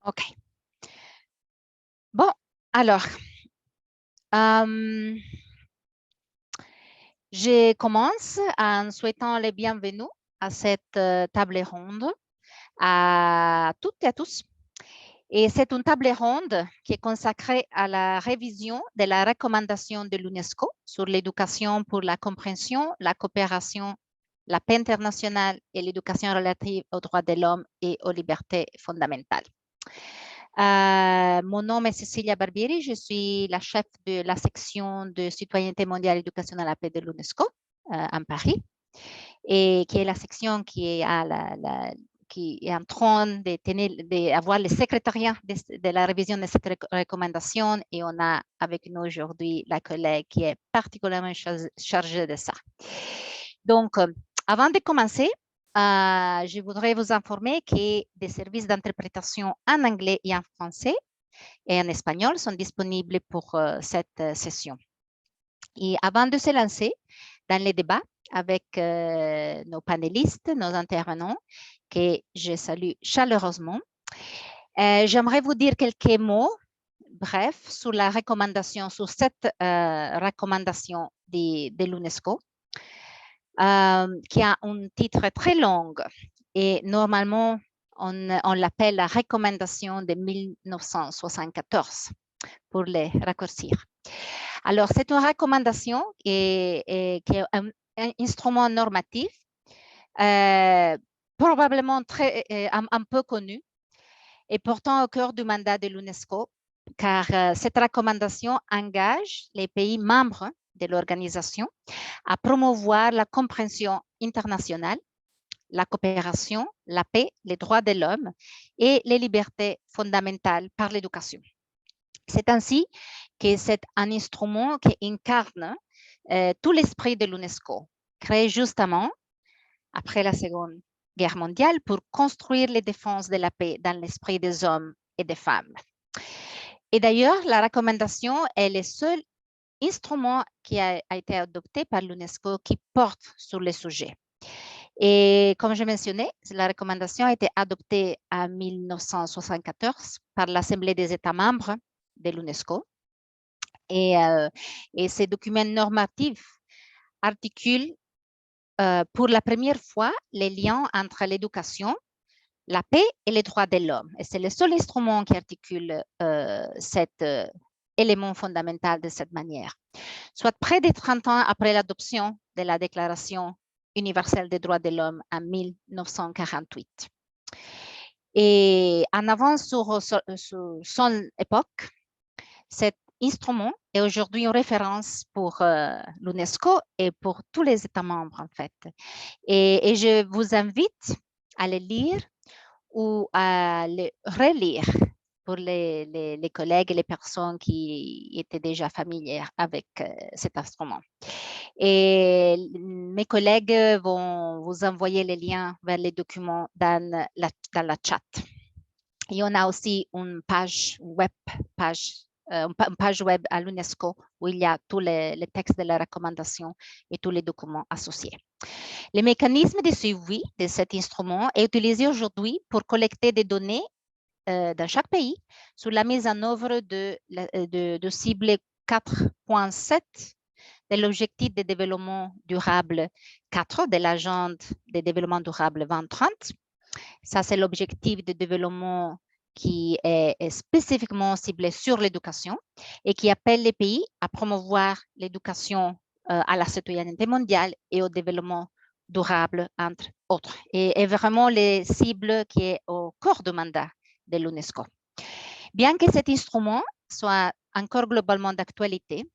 OK. Bon, alors, euh, je commence en souhaitant les bienvenus à cette table ronde à toutes et à tous. Et c'est une table ronde qui est consacrée à la révision de la recommandation de l'UNESCO sur l'éducation pour la compréhension, la coopération, la paix internationale et l'éducation relative aux droits de l'homme et aux libertés fondamentales. Mon nom est Cecilia Barbieri, je suis la chef de la section de citoyenneté mondiale, éducation à la paix de l'UNESCO en Paris, et qui est la section qui est, qui est en train d'avoir le secrétariat de la révision de cette recommandation, et on a avec nous aujourd'hui la collègue qui est particulièrement chargée de ça. Donc, avant de commencer, je voudrais vous informer que des services d'interprétation en anglais et en français et en espagnol sont disponibles pour cette session. Et avant de se lancer dans les débats avec nos panélistes, nos intervenants, que je salue chaleureusement, j'aimerais vous dire quelques mots, bref, sur la recommandation, sur cette recommandation de l'UNESCO, qui a un titre très long et normalement on l'appelle la recommandation de 1974 pour les raccourcir. Alors, c'est une recommandation qui est un instrument normatif probablement un peu connu et pourtant au cœur du mandat de l'UNESCO, car cette recommandation engage les pays membres de l'organisation à promouvoir la compréhension internationale, la coopération, la paix, les droits de l'homme et les libertés fondamentales par l'éducation. C'est ainsi que c'est un instrument qui incarne tout l'esprit de l'UNESCO, créé justement après la Seconde Guerre mondiale pour construire les défenses de la paix dans l'esprit des hommes et des femmes. Et d'ailleurs, la recommandation est le seul instrument qui a été adopté par l'UNESCO qui porte sur le sujet. Et comme je mentionnais, la recommandation a été adoptée en 1974 par l'Assemblée des États membres de l'UNESCO. Et ces documents normatifs articulent pour la première fois les liens entre l'éducation, la paix et les droits de l'homme. Et c'est le seul instrument qui articule cet élément fondamental de cette manière. Soit près de 30 ans après l'adoption de la Déclaration universelle des droits de l'homme en 1948. Et en avant sur son époque, cet instrument est aujourd'hui une référence pour l'UNESCO et pour tous les États membres, en fait. Et je vous invite à le lire ou à le relire pour les collègues et les personnes qui étaient déjà familières avec cet instrument. Et mes collègues vont vous envoyer les liens vers les documents dans la chat. Et on a aussi une page web à l'UNESCO où il y a tous les textes de la recommandation et tous les documents associés. Le mécanisme de suivi de cet instrument est utilisé aujourd'hui pour collecter des données dans chaque pays sur la mise en œuvre de cible 4.7 de l'objectif de développement durable 4 de l'agenda de développement durable 2030. Ça, c'est l'objectif de développement qui est spécifiquement ciblé sur l'éducation et qui appelle les pays à promouvoir l'éducation à la citoyenneté mondiale et au développement durable, entre autres. Et vraiment les cibles qui est au corps du mandat de l'UNESCO. Bien que cet instrument soit encore globalement d'actualité,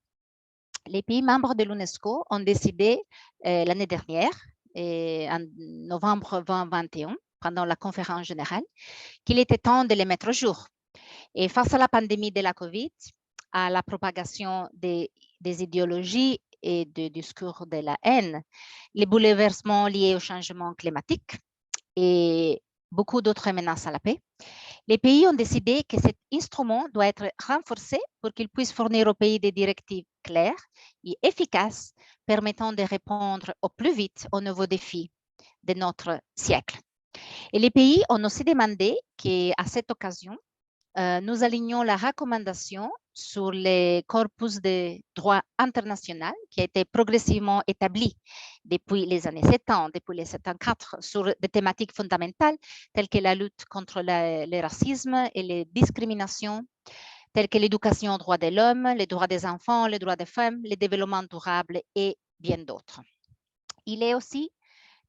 les pays membres de l'UNESCO ont décidé l'année dernière, en novembre 2021, pendant la conférence générale, qu'il était temps de les mettre au jour. Et face à la pandémie de la COVID, à la propagation des idéologies et des discours de la haine, les bouleversements liés au changement climatique et beaucoup d'autres menaces à la paix, les pays ont décidé que cet instrument doit être renforcé pour qu'il puisse fournir aux pays des directives claires et efficaces permettant de répondre au plus vite aux nouveaux défis de notre siècle. Et les pays ont aussi demandé qu'à cette occasion, nous alignons la recommandation sur les corpus de droit international qui a été progressivement établi depuis les années 70, depuis les 74, sur des thématiques fondamentales telles que la lutte contre le racisme et les discriminations, telles que l'éducation aux droits de l'homme, les droits des enfants, les droits des femmes, le développement durable et bien d'autres. Il est aussi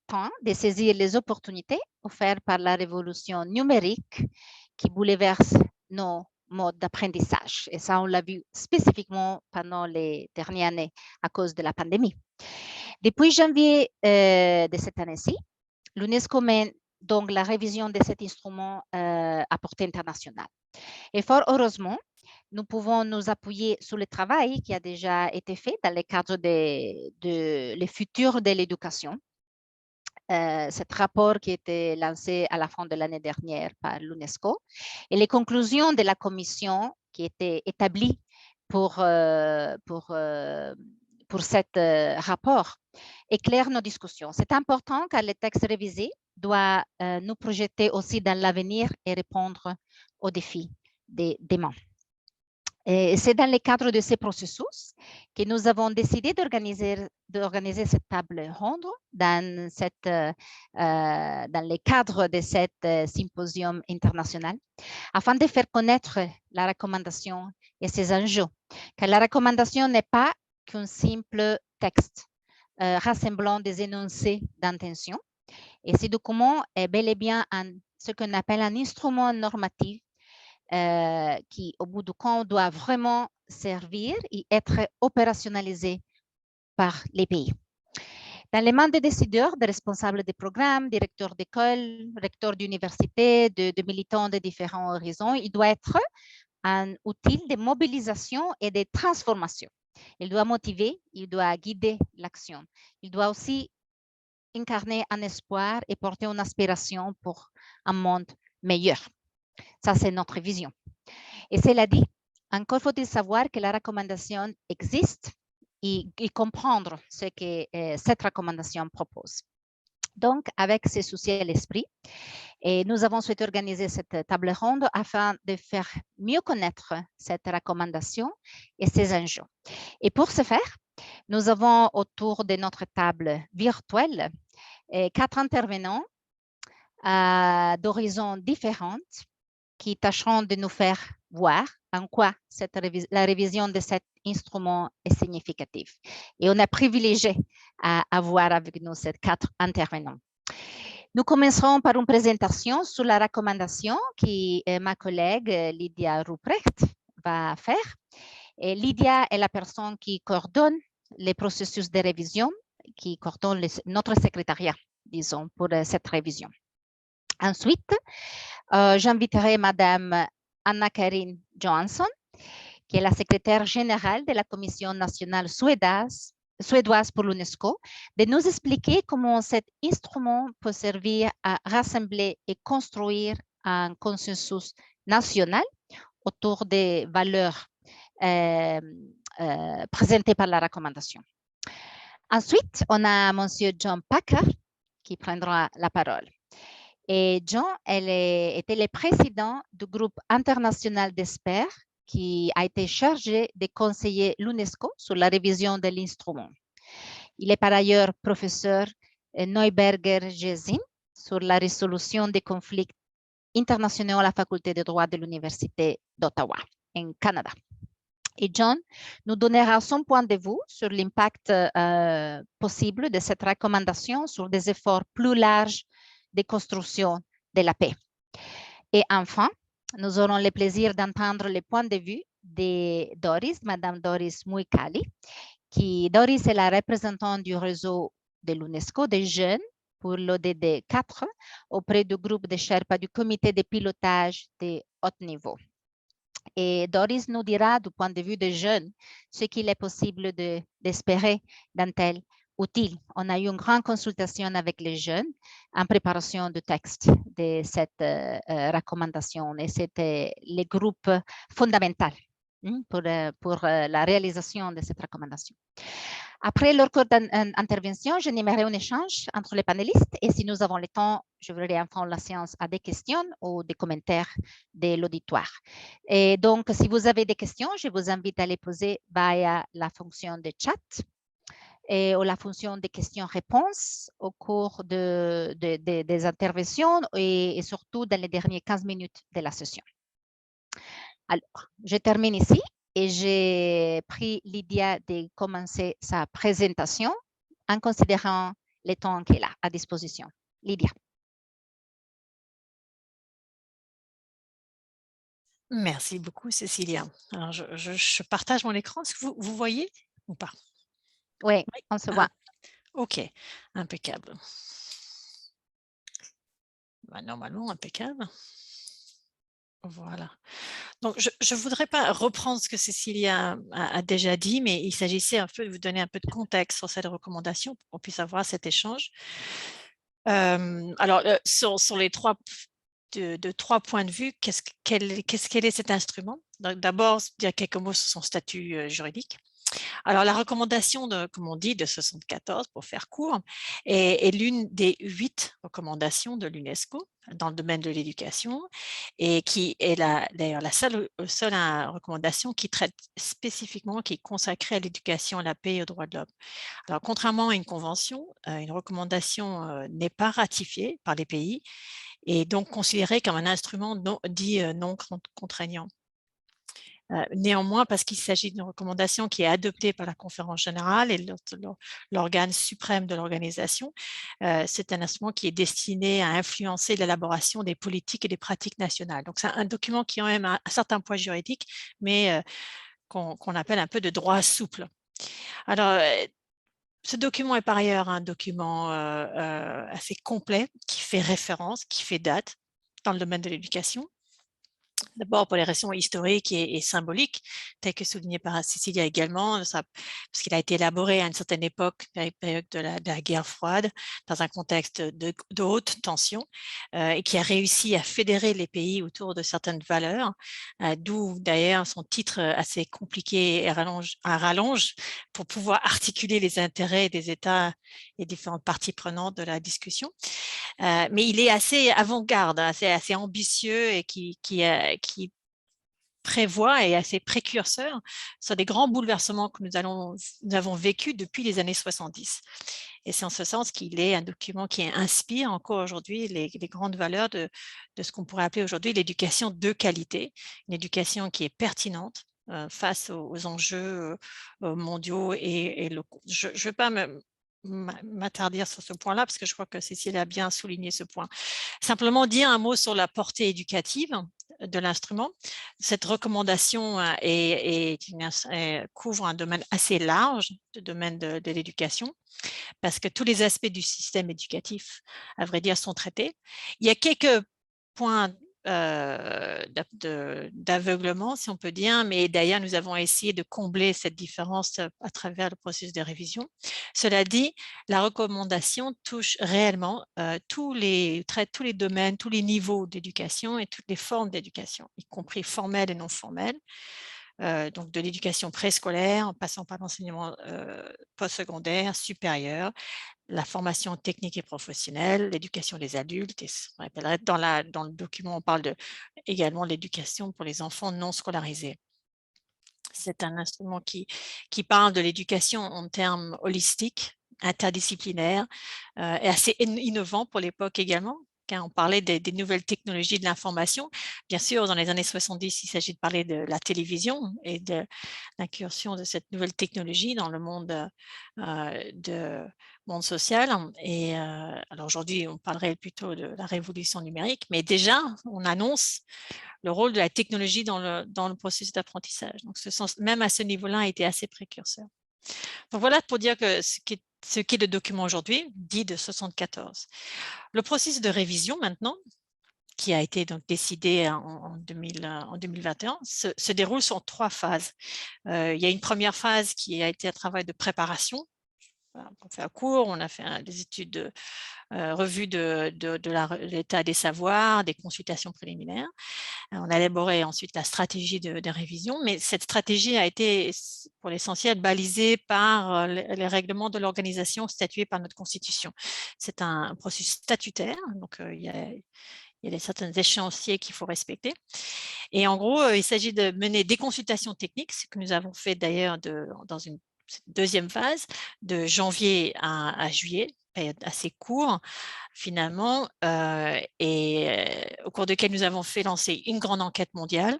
temps de saisir les opportunités offertes par la révolution numérique qui bouleverse nos modes d'apprentissage. Et ça, on l'a vu spécifiquement pendant les dernières années à cause de la pandémie. Depuis janvier de cette année-ci, l'UNESCO mène donc la révision de cet instrument à portée internationale. Et fort heureusement, nous pouvons nous appuyer sur le travail qui a déjà été fait dans le cadre de les futurs de l'éducation. Cet rapport qui a été lancé à la fin de l'année dernière par l'UNESCO et les conclusions de la commission qui étaient établies pour cet rapport éclairent nos discussions. C'est important car le texte révisé doit nous projeter aussi dans l'avenir et répondre aux défis des demain. C'est dans le cadre de ces processus que nous avons décidé d'organiser cette table ronde dans le cadre de cet symposium international afin de faire connaître la recommandation et ses enjeux. Car la recommandation n'est pas qu'un simple texte rassemblant des énoncés d'intention. Et ce document est bel et bien ce qu'on appelle un instrument normatif qui, au bout du compte, doit vraiment servir et être opérationnalisé par les pays. Dans les mains des décideurs, des responsables des programmes, directeurs d'école, recteurs d'université, de militants de différents horizons, il doit être un outil de mobilisation et de transformation. Il doit motiver, il doit guider l'action. Il doit aussi incarner un espoir et porter une aspiration pour un monde meilleur. Ça, c'est notre vision. Et cela dit, encore faut-il savoir que la recommandation existe et comprendre ce que cette recommandation propose. Donc, avec ce souci à l'esprit, nous avons souhaité organiser cette table ronde afin de faire mieux connaître cette recommandation et ses enjeux. Et pour ce faire, nous avons autour de notre table virtuelle 4 intervenants d'horizons différents qui tâcheront de nous faire voir en quoi la révision de cet instrument est significative. Et on a privilégié à avoir avec nous ces 4 intervenants. Nous commencerons par une présentation sur la recommandation que ma collègue Lydia Ruprecht va faire. Et Lydia est la personne qui coordonne les processus de révision, qui coordonne notre secrétariat, disons, pour cette révision. Ensuite, j'inviterai Madame Anna-Karin Johansson, qui est la secrétaire générale de la Commission nationale suédoise pour l'UNESCO, de nous expliquer comment cet instrument peut servir à rassembler et construire un consensus national autour des valeurs présentées par la recommandation. Ensuite, on a Monsieur John Packer qui prendra la parole. Et John, était le président du groupe international d'experts qui a été chargé de conseiller l'UNESCO sur la révision de l'instrument. Il est par ailleurs professeur Neuberger-Jesin sur la résolution des conflits internationaux à la faculté de droit de l'Université d'Ottawa, en Canada. Et John nous donnera son point de vue sur l'impact possible de cette recommandation sur des efforts plus larges de construction de la paix. Et enfin, nous aurons le plaisir d'entendre le point de vue de Doris, Madame Doris Muikali, Doris est la représentante du réseau de l'UNESCO des jeunes pour l'ODD 4 auprès du groupe de Sherpa du comité de pilotage de haut niveau. Et Doris nous dira du point de vue des jeunes ce qu'il est possible d'espérer d'un tel outil. On a eu une grande consultation avec les jeunes en préparation du texte de cette recommandation et c'était le groupe fondamental pour la réalisation de cette recommandation. Après leur cours d'intervention, j'animerai un échange entre les panélistes et si nous avons le temps, je verrai en fin de la séance à des questions ou des commentaires de l'auditoire. Et donc, si vous avez des questions, je vous invite à les poser via la fonction de chat ou la fonction de questions-réponses au cours des interventions et surtout dans les dernières 15 minutes de la session. Alors, je termine ici et j'ai pris Lydia de commencer sa présentation en considérant le temps qu'elle a à disposition. Lydia. Merci beaucoup, Cécilia. Alors, je partage mon écran. Est-ce que vous voyez ou pas? Oui, on se voit. OK, impeccable. Bah, normalement, impeccable. Voilà. Donc, je ne voudrais pas reprendre ce que Cécilia a déjà dit, mais il s'agissait un peu de vous donner un peu de contexte sur cette recommandation pour qu'on puisse avoir cet échange. Alors, sur les trois points de vue, quel est cet instrument? D'abord, dire quelques mots sur son statut juridique. Alors, la recommandation, comme on dit, de 74, pour faire court, est l'une des 8 recommandations de l'UNESCO dans le domaine de l'éducation et qui est d'ailleurs la seule recommandation qui traite spécifiquement, qui est consacrée à l'éducation, à la paix et aux droits de l'homme. Alors, contrairement à une convention, une recommandation n'est pas ratifiée par les pays et donc considérée comme un instrument dit non contraignant. Néanmoins, parce qu'il s'agit d'une recommandation qui est adoptée par la conférence générale et l'organe suprême de l'organisation, c'est un instrument qui est destiné à influencer l'élaboration des politiques et des pratiques nationales. Donc, c'est un document qui a même un certain poids juridique, mais qu'on appelle un peu de droit souple. Alors, ce document est par ailleurs un document assez complet qui fait référence, qui fait date dans le domaine de l'éducation. D'abord pour les raisons historiques et symboliques, telles que soulignées par Cécilia également, parce qu'il a été élaboré à une certaine époque, à la période de la guerre froide, dans un contexte de haute tension, et qui a réussi à fédérer les pays autour de certaines valeurs, d'où d'ailleurs son titre assez compliqué et à rallonge pour pouvoir articuler les intérêts des États et différentes parties prenantes de la discussion. Mais il est assez avant-garde, assez ambitieux et qui prévoit et assez précurseur sur des grands bouleversements que nous avons vécus depuis les années 70. Et c'est en ce sens qu'il est un document qui inspire encore aujourd'hui les grandes valeurs de ce qu'on pourrait appeler aujourd'hui l'éducation de qualité, une éducation qui est pertinente face aux enjeux mondiaux et locaux. Je ne vais pas m'attarder sur ce point-là parce que je crois que Cécile a bien souligné ce point. Simplement dire un mot sur la portée éducative de l'instrument. Cette recommandation couvre un domaine assez large, le domaine de l'éducation, parce que tous les aspects du système éducatif, à vrai dire, sont traités. Il y a quelques points d'aveuglement, si on peut dire, mais d'ailleurs, nous avons essayé de combler cette différence à travers le processus de révision. Cela dit, la recommandation touche réellement traite tous les domaines, tous les niveaux d'éducation et toutes les formes d'éducation, y compris formelles et non formelles. Donc de l'éducation préscolaire, en passant par l'enseignement postsecondaire, supérieur, la formation technique et professionnelle, l'éducation des adultes, et on appellerait dans le document, on parle également de l'éducation pour les enfants non scolarisés. C'est un instrument qui parle de l'éducation en termes holistiques, interdisciplinaires, et assez innovant pour l'époque également. Quand on parlait des nouvelles technologies de l'information, bien sûr, dans les années 70, il s'agit de parler de la télévision et de l'incursion de cette nouvelle technologie dans le monde social. Et alors aujourd'hui, on parlerait plutôt de la révolution numérique, mais déjà, on annonce le rôle de la technologie dans le processus d'apprentissage. Donc, même à ce niveau-là, a été assez précurseur. Donc, voilà pour dire que ce qui est le document aujourd'hui, dit de 74. Le processus de révision maintenant, qui a été donc décidé en 2021, se déroule sur 3 phases. Il y a une première phase qui a été un travail de préparation, Voilà, pour faire court, on a fait des études de revue de l'état des savoirs, des consultations préliminaires. On a élaboré ensuite la stratégie de révision, mais cette stratégie a été, pour l'essentiel, balisée par les règlements de l'organisation statués par notre Constitution. C'est un processus statutaire, donc il y a certains échéanciers qu'il faut respecter. Et en gros, il s'agit de mener des consultations techniques, ce que nous avons fait d'ailleurs dans une deuxième phase, de janvier à juillet, période assez courte finalement, au cours duquel nous avons fait lancer une grande enquête mondiale.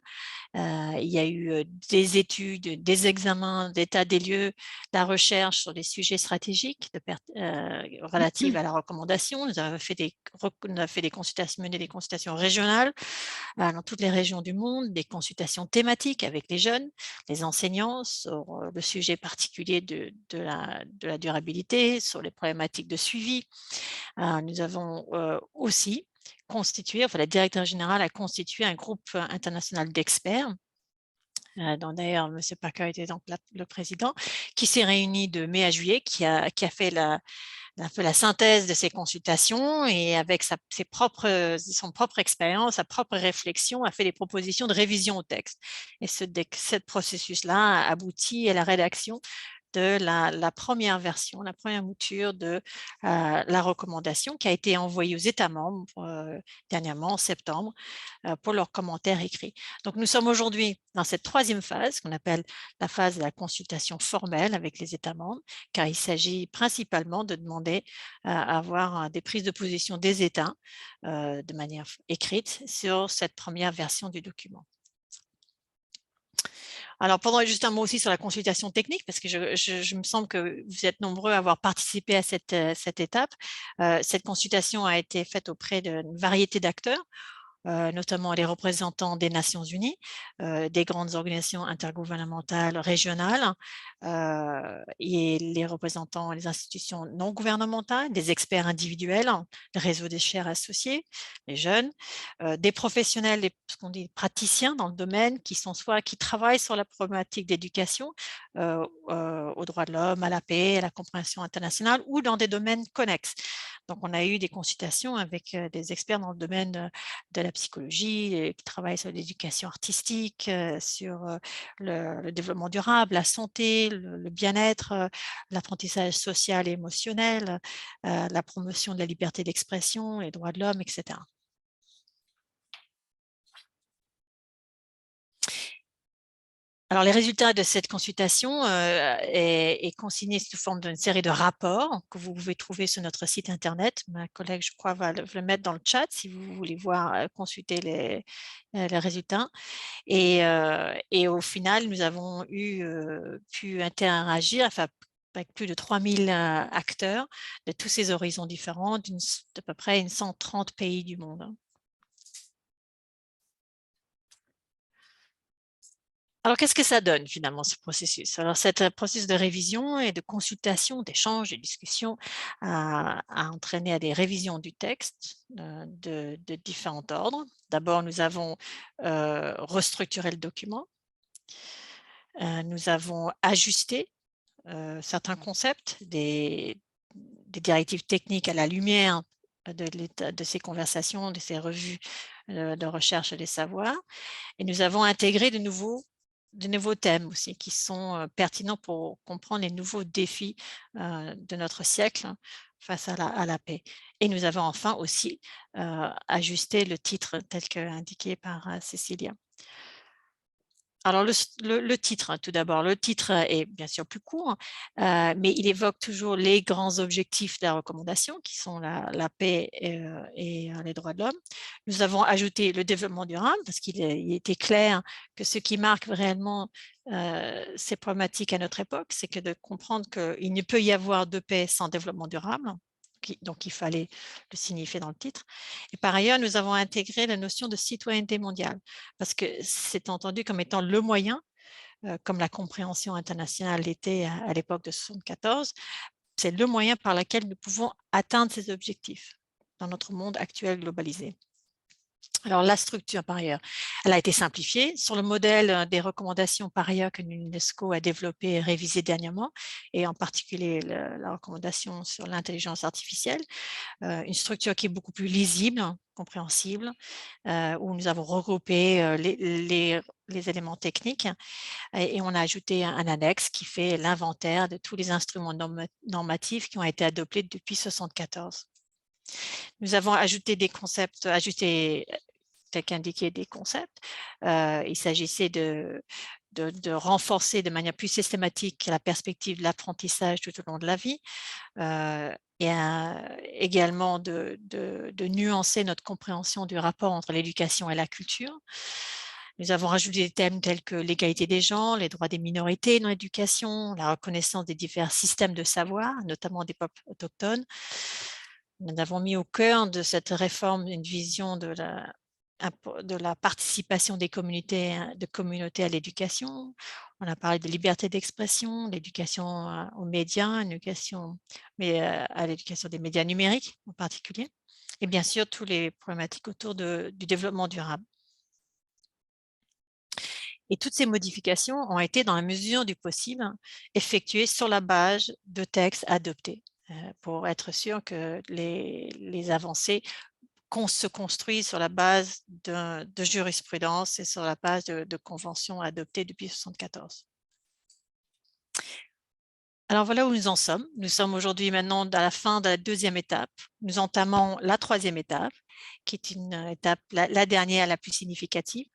Il y a eu des études, des examens d'état des lieux, la recherche sur des sujets stratégiques relatifs à la recommandation. Nous avons fait des consultations, mené des consultations régionales dans toutes les régions du monde, des consultations thématiques avec les jeunes, les enseignants sur le sujet particulier de la durabilité, sur les problématiques de suivi. Nous avons aussi constitué, enfin la directrice générale a constitué un groupe international d'experts, dont d'ailleurs M. Packer était donc le président, qui s'est réuni de mai à juillet, qui a fait un peu la synthèse de ces consultations et avec son propre expérience, sa propre réflexion, a fait des propositions de révision au texte. Et ce processus-là aboutit à la rédaction de la première version, la première mouture de la recommandation qui a été envoyée aux États membres dernièrement en septembre pour leurs commentaires écrits. Donc nous sommes aujourd'hui dans cette troisième phase qu'on appelle la phase de la consultation formelle avec les États membres, car il s'agit principalement de demander à avoir des prises de position des États de manière écrite sur cette première version du document. Alors, juste un mot aussi sur la consultation technique, parce que je me semble que vous êtes nombreux à avoir participé à cette étape. Cette consultation a été faite auprès d'une variété d'acteurs, notamment les représentants des Nations Unies, des grandes organisations intergouvernementales régionales et les représentants des institutions non gouvernementales, des experts individuels, le réseau des chaires associés, les jeunes, des professionnels, ce qu'on dit praticiens dans le domaine, qui travaillent sur la problématique d'éducation, aux droits de l'homme, à la paix, à la compréhension internationale ou dans des domaines connexes. Donc, on a eu des consultations avec des experts dans le domaine de la psychologie, qui travaille sur l'éducation artistique, sur le développement durable, la santé, le bien-être, l'apprentissage social et émotionnel, la promotion de la liberté d'expression, les droits de l'homme, etc. Alors, les résultats de cette consultation est consigné sous forme d'une série de rapports que vous pouvez trouver sur notre site internet. Ma collègue, je crois, va le mettre dans le chat si vous voulez voir, consulter les résultats. Et au final, nous avons pu interagir avec plus de 3000 acteurs de tous ces horizons différents, d'à peu près 130 pays du monde. Alors, qu'est-ce que ça donne finalement ce processus? Alors, cet processus de révision et de consultation, d'échange, de discussion a entraîné à des révisions du texte de différents ordres. D'abord, nous avons restructuré le document. Nous avons ajusté certains concepts, des directives techniques à la lumière de ces conversations, de ces revues de recherche des savoirs. Et nous avons intégré de nouveaux thèmes aussi qui sont pertinents pour comprendre les nouveaux défis de notre siècle face à la paix. Et nous avons enfin aussi ajusté le titre tel qu'indiqué par Cécilia. Alors, le titre, tout d'abord, le titre est bien sûr plus court, mais il évoque toujours les grands objectifs de la recommandation, qui sont la paix et les droits de l'homme. Nous avons ajouté le développement durable, parce qu'il était clair que ce qui marque réellement ces problématiques à notre époque, c'est que de comprendre qu'il ne peut y avoir de paix sans développement durable. Donc, il fallait le signifier dans le titre. Et par ailleurs, nous avons intégré la notion de citoyenneté mondiale, parce que c'est entendu comme étant le moyen, comme la compréhension internationale l'était à l'époque de 1974, c'est le moyen par lequel nous pouvons atteindre ces objectifs dans notre monde actuel globalisé. Alors, la structure, par ailleurs, elle a été simplifiée sur le modèle des recommandations, par ailleurs, que l'UNESCO a développé et révisé dernièrement, et en particulier la recommandation sur l'intelligence artificielle. Une structure qui est beaucoup plus lisible, compréhensible, où nous avons regroupé les éléments techniques et on a ajouté un annexe qui fait l'inventaire de tous les instruments normatifs qui ont été adoptés depuis 1974. Nous avons ajouté des concepts, tel qu'indiqué des concepts. Il s'agissait de renforcer de manière plus systématique la perspective de l'apprentissage tout au long de la vie et également de nuancer notre compréhension du rapport entre l'éducation et la culture. Nous avons rajouté des thèmes tels que l'égalité des genres, les droits des minorités dans l'éducation, la reconnaissance des divers systèmes de savoir, notamment des peuples autochtones. Nous avons mis au cœur de cette réforme une vision de la participation des communautés à l'éducation. On a parlé de liberté d'expression, l'éducation aux médias, à l'éducation des médias numériques en particulier, et bien sûr, toutes les problématiques autour du développement durable. Et toutes ces modifications ont été, dans la mesure du possible, effectuées sur la base de textes adoptés pour être sûr que les avancées se construisent sur la base de jurisprudence et sur la base de conventions adoptées depuis 1974. Alors voilà où nous en sommes. Nous sommes aujourd'hui maintenant à la fin de la deuxième étape. Nous entamons la troisième étape, qui est une étape, la dernière, la plus significative.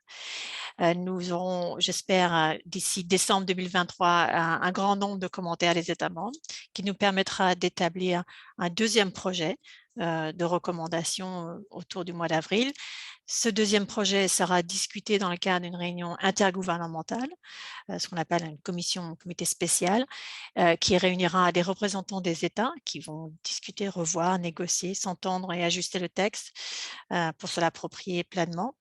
Nous aurons, j'espère, d'ici décembre 2023, un grand nombre de commentaires des États membres qui nous permettra d'établir un deuxième projet de recommandation autour du mois d'avril. Ce deuxième projet sera discuté dans le cadre d'une réunion intergouvernementale, ce qu'on appelle un comité spécial, qui réunira des représentants des États qui vont discuter, revoir, négocier, s'entendre et ajuster le texte pour se l'approprier pleinement.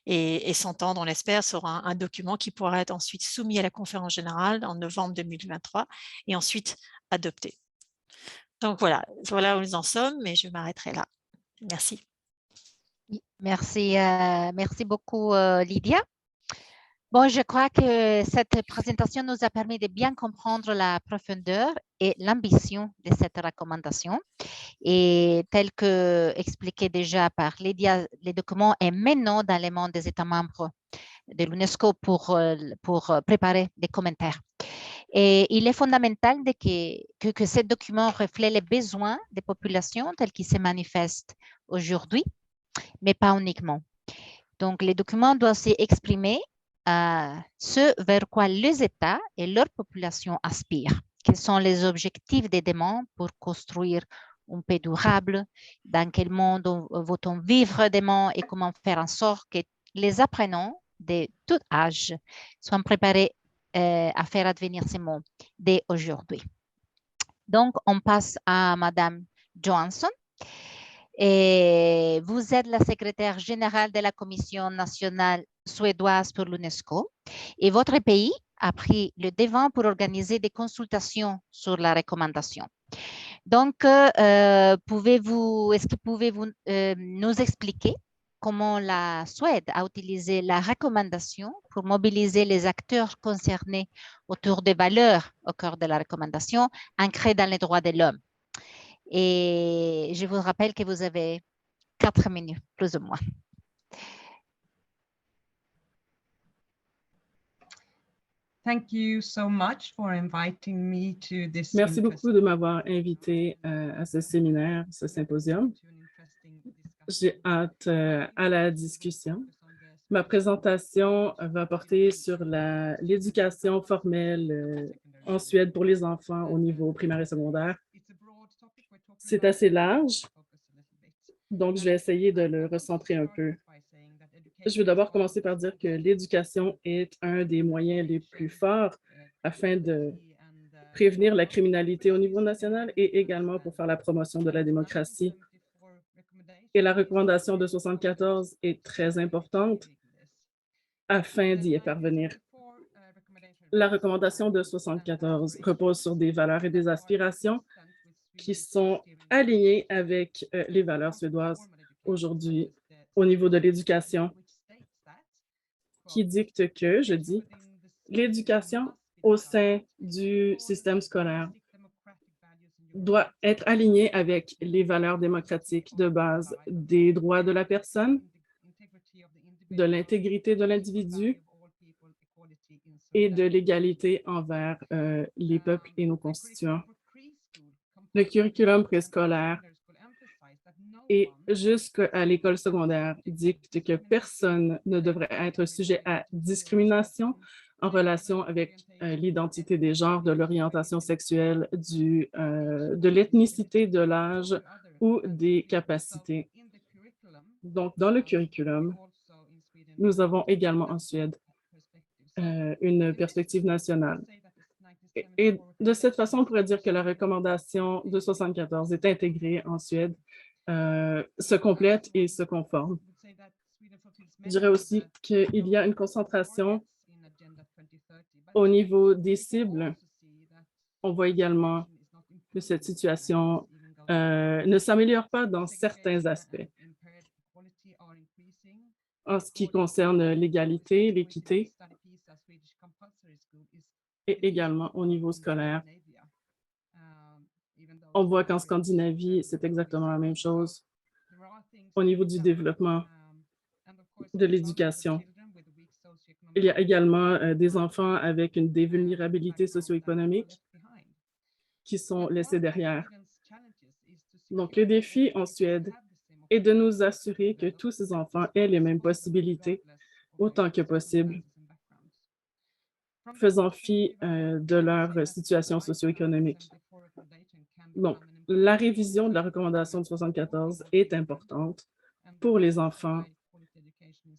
Et s'entendre, on l'espère, sera un document qui pourra être ensuite soumis à la conférence générale en novembre 2023 et ensuite adopté. Donc voilà où nous en sommes, mais je m'arrêterai là. Merci. Merci, merci beaucoup, Lydia. Bon, je crois que cette présentation nous a permis de bien comprendre la profondeur et l'ambition de cette recommandation. Et tel que expliqué déjà par Lydia, le document est maintenant dans les mains des États membres de l'UNESCO pour préparer des commentaires. Et il est fondamental que ce document reflète les besoins des populations tels qu'ils se manifestent aujourd'hui, mais pas uniquement. Donc, les documents doivent aussi exprimer ce vers quoi les États et leur population aspirent. Quels sont les objectifs des demandes pour construire un paix durable, dans quel monde veut-on vivre demain et comment faire en sorte que les apprenants de tout âge soient préparés à faire advenir ces mots dès aujourd'hui. Donc, on passe à Madame Johansson. Et vous êtes la secrétaire générale de la Commission nationale suédoise pour l'UNESCO et votre pays a pris le devant pour organiser des consultations sur la recommandation. Donc, est-ce que pouvez-vous nous expliquer comment la Suède a utilisé la recommandation pour mobiliser les acteurs concernés autour des valeurs au cœur de la recommandation ancrées dans les droits de l'homme? Et je vous rappelle que vous avez 4 minutes, plus ou moins. Thank you so much for inviting me to this. Merci beaucoup de m'avoir invité à ce séminaire, ce symposium. J'ai hâte à la discussion. Ma présentation va porter sur l'éducation formelle en Suède pour les enfants au niveau primaire et secondaire. C'est assez large, donc je vais essayer de le recentrer un peu. Je veux d'abord commencer par dire que l'éducation est un des moyens les plus forts afin de prévenir la criminalité au niveau national et également pour faire la promotion de la démocratie. Et la recommandation de 74 est très importante afin d'y parvenir. La recommandation de 74 repose sur des valeurs et des aspirations qui sont alignées avec les valeurs suédoises aujourd'hui au niveau de l'éducation qui dicte que, je dis, l'éducation au sein du système scolaire doit être alignée avec les valeurs démocratiques de base des droits de la personne, de l'intégrité de l'individu et de l'égalité envers les peuples et nos constituants. Le curriculum préscolaire et jusqu'à l'école secondaire dicte que personne ne devrait être sujet à discrimination en relation avec l'identité des genres, de l'orientation sexuelle, de l'ethnicité, de l'âge ou des capacités. Donc, dans le curriculum, nous avons également en Suède une perspective nationale. Et de cette façon, on pourrait dire que la recommandation de 74 est intégrée en Suède, se complète et se conforme. Je dirais aussi qu'il y a une concentration au niveau des cibles. On voit également que cette situation ne s'améliore pas dans certains aspects. En ce qui concerne l'égalité, l'équité, et également au niveau scolaire. On voit qu'en Scandinavie, c'est exactement la même chose au niveau du développement de l'éducation. Il y a également des enfants avec des vulnérabilités socio-économiques qui sont laissés derrière. Donc, le défi en Suède est de nous assurer que tous ces enfants aient les mêmes possibilités autant que possible, faisant fi de leur situation socio-économique. Donc, la révision de la recommandation de 74 est importante pour les enfants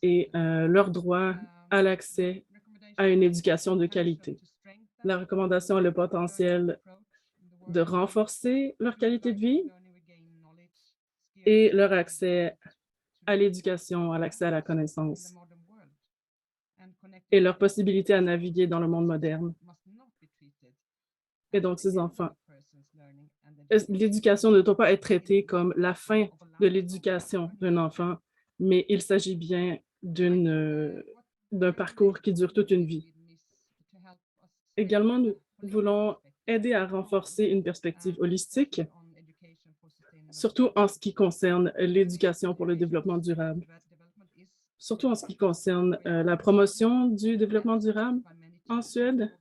et leur droit à l'accès à une éducation de qualité. La recommandation a le potentiel de renforcer leur qualité de vie et leur accès à l'éducation, à l'accès à la connaissance et leur possibilité à naviguer dans le monde moderne. Et donc, ces enfants, l'éducation ne doit pas être traitée comme la fin de l'éducation d'un enfant, mais il s'agit bien d'un parcours qui dure toute une vie. Également, nous voulons aider à renforcer une perspective holistique, surtout en ce qui concerne l'éducation pour le développement durable. Surtout en ce qui concerne la promotion du développement durable en Suède.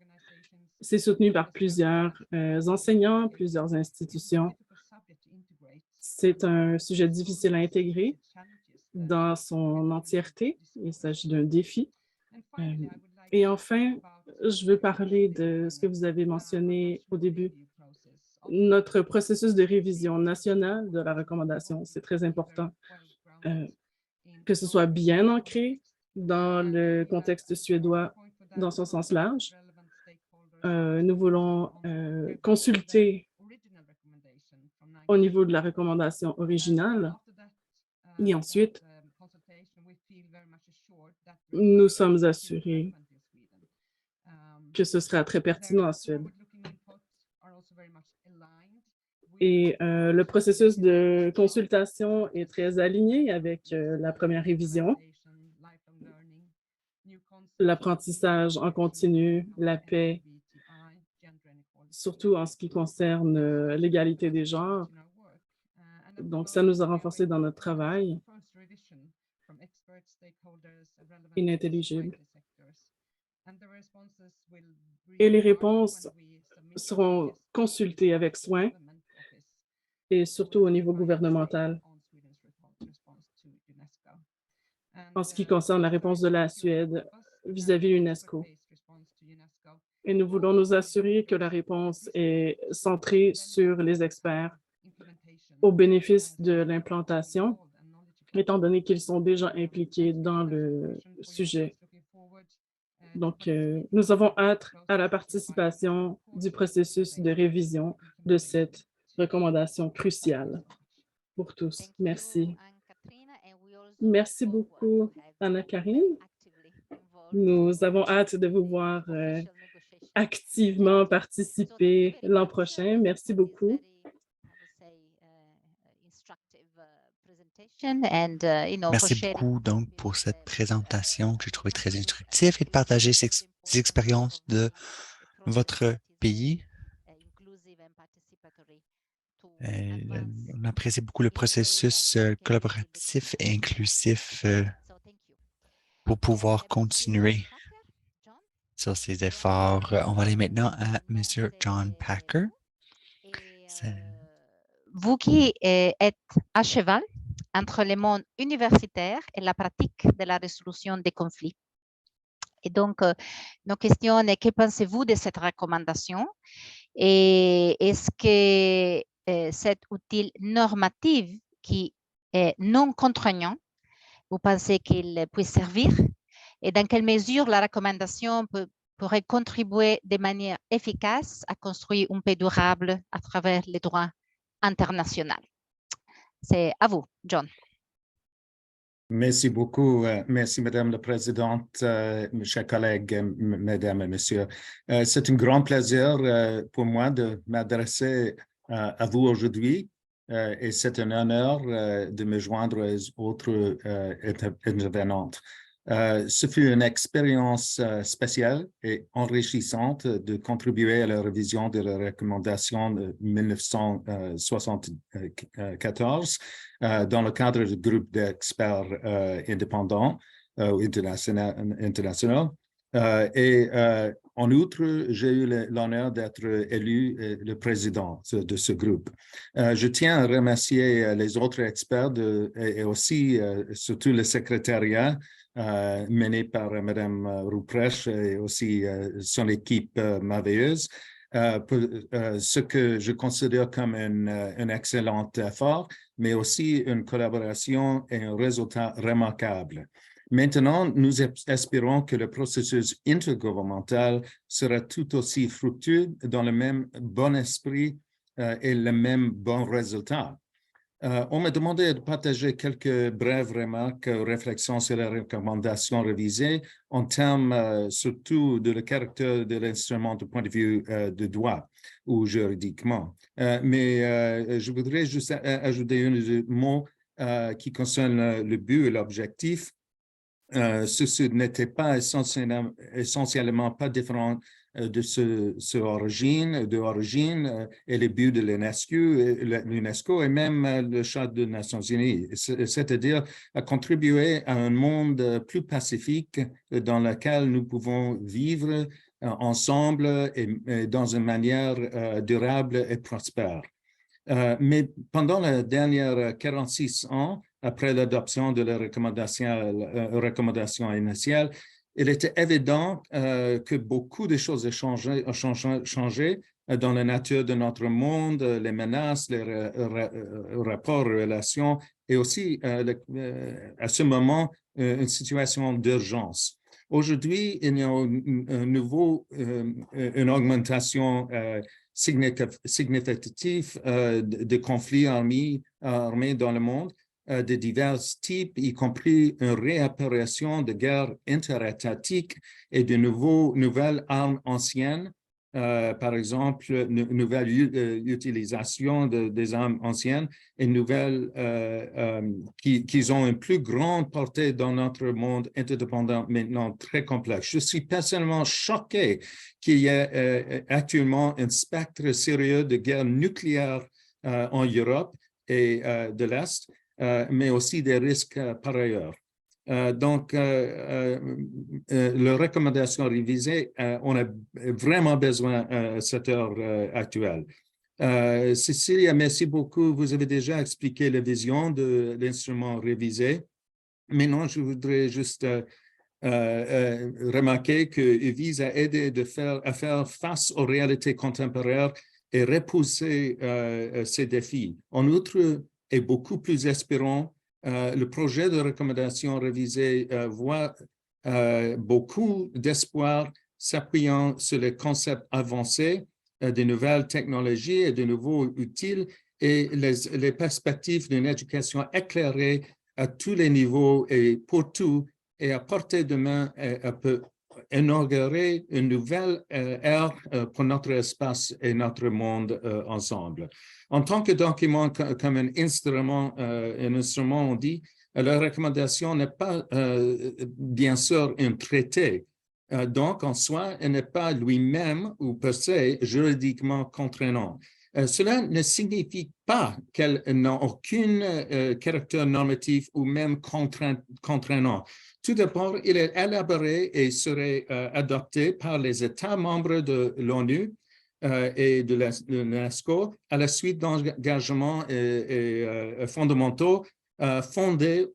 C'est soutenu par plusieurs enseignants, plusieurs institutions. C'est un sujet difficile à intégrer dans son entièreté. Il s'agit d'un défi. Et enfin, je veux parler de ce que vous avez mentionné au début, notre processus de révision nationale de la recommandation. C'est très important que ce soit bien ancré dans le contexte suédois dans son sens large. Nous voulons consulter au niveau de la recommandation originale et ensuite, nous sommes assurés que ce sera très pertinent en Suède. Et le processus de consultation est très aligné avec la première révision. L'apprentissage en continu, la paix, surtout en ce qui concerne l'égalité des genres. Donc, ça nous a renforcés dans notre travail. Inintelligible. Et les réponses seront consultées avec soin et surtout au niveau gouvernemental. En ce qui concerne la réponse de la Suède vis-à-vis de l'UNESCO. Et nous voulons nous assurer que la réponse est centrée sur les experts au bénéfice de l'implantation, étant donné qu'ils sont déjà impliqués dans le sujet. Donc, nous avons hâte à la participation du processus de révision de cette recommandation cruciale pour tous. Merci. Merci beaucoup, Anna-Karine. Nous avons hâte de vous voir activement participer l'an prochain. Merci beaucoup. Merci beaucoup donc pour cette présentation que j'ai trouvée très instructive et de partager ces expériences de votre pays. On apprécie beaucoup le processus collaboratif et inclusif pour pouvoir continuer sur ces efforts. On va aller maintenant à M. John Packer. Vous qui êtes à cheval entre le monde universitaire et la pratique de la résolution des conflits. Et donc, nos questions sont, que pensez-vous de cette recommandation? Et est-ce que cet outil normatif qui est non contraignant, vous pensez qu'il puisse servir? Et dans quelle mesure la recommandation pourrait contribuer de manière efficace à construire une paix durable à travers les droits internationaux? C'est à vous, John. Merci beaucoup. Merci, Madame la Présidente, mes chers collègues, Mesdames et Messieurs. C'est un grand plaisir pour moi de m'adresser à vous aujourd'hui et c'est un honneur de me joindre aux autres intervenantes. Ce fut une expérience spéciale et enrichissante de contribuer à la révision de la recommandation de 1974 dans le cadre du groupe d'experts indépendants internationaux. En outre, j'ai eu l'honneur d'être élu le président de ce groupe. Je tiens à remercier les autres experts et aussi surtout le secrétariat mené par Mme Rouprecht et aussi son équipe merveilleuse, pour ce que je considère comme un excellent effort, mais aussi une collaboration et un résultat remarquable. Maintenant, nous espérons que le processus intergouvernemental sera tout aussi fructueux dans le même bon esprit et le même bon résultat. On m'a demandé de partager quelques brèves remarques ou réflexions sur la recommandation révisée en termes surtout de le caractère de l'instrument du point de vue de droit ou juridiquement. Mais je voudrais juste ajouter un mot qui concerne le but et l'objectif. Ceci n'était pas essentiellement pas différent de l'origine et les buts de l'UNESCO et même le Charte des Nations Unies, c'est-à-dire à contribuer à un monde plus pacifique dans lequel nous pouvons vivre ensemble et dans une manière durable et prospère. Mais pendant les dernières 46 ans, après l'adoption de la recommandation initiale, il était évident que beaucoup de choses ont changé dans la nature de notre monde, les menaces, les rapports, relations, et aussi à ce moment, une situation d'urgence. Aujourd'hui, il y a une augmentation significative de conflits armés dans le monde, de divers types, y compris une réapparition de guerres interétatiques et de nouvelles armes anciennes, par exemple, nouvelle utilisation des armes anciennes et nouvelles qui ont une plus grande portée dans notre monde interdépendant maintenant très complexe. Je suis personnellement choqué qu'il y ait actuellement un spectre sérieux de guerre nucléaire en Europe et de l'Est, mais aussi des risques par ailleurs. Donc, la recommandation révisée, on a vraiment besoin à cette heure actuelle. Cécilia, merci beaucoup. Vous avez déjà expliqué la vision de l'instrument révisé. Maintenant, je voudrais juste remarquer qu'il vise à aider à faire face aux réalités contemporaines et repousser ces défis. En outre, et beaucoup plus espérant, le projet de recommandation révisée voit beaucoup d'espoir s'appuyant sur les concepts avancés des nouvelles technologies et de nouveaux outils et les perspectives d'une éducation éclairée à tous les niveaux et pour tout et à portée de main inaugurer une nouvelle ère pour notre espace et notre monde ensemble. En tant que document, comme un instrument, on dit, la recommandation n'est pas, bien sûr, un traité. Donc, en soi, elle n'est pas lui-même ou per se juridiquement contraignant. Cela ne signifie pas qu'elle n'a aucun caractère normatif ou même contraignant. Tout d'abord, il est élaboré et serait adopté par les États membres de l'ONU et de l'UNESCO à la suite d'engagements fondamentaux fondés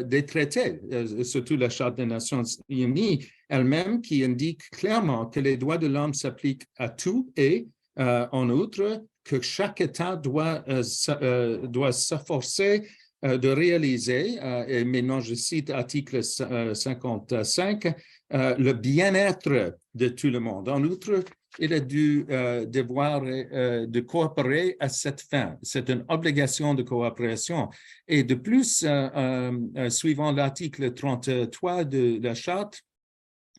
des traités, surtout la Charte des Nations Unies elle-même, qui indique clairement que les droits de l'homme s'appliquent à tout et, en outre, que chaque État doit s'efforcer de réaliser, et maintenant je cite article 55, le bien-être de tout le monde. En outre, il a du devoir de coopérer à cette fin. C'est une obligation de coopération. Et de plus, suivant l'article 33 de la Charte,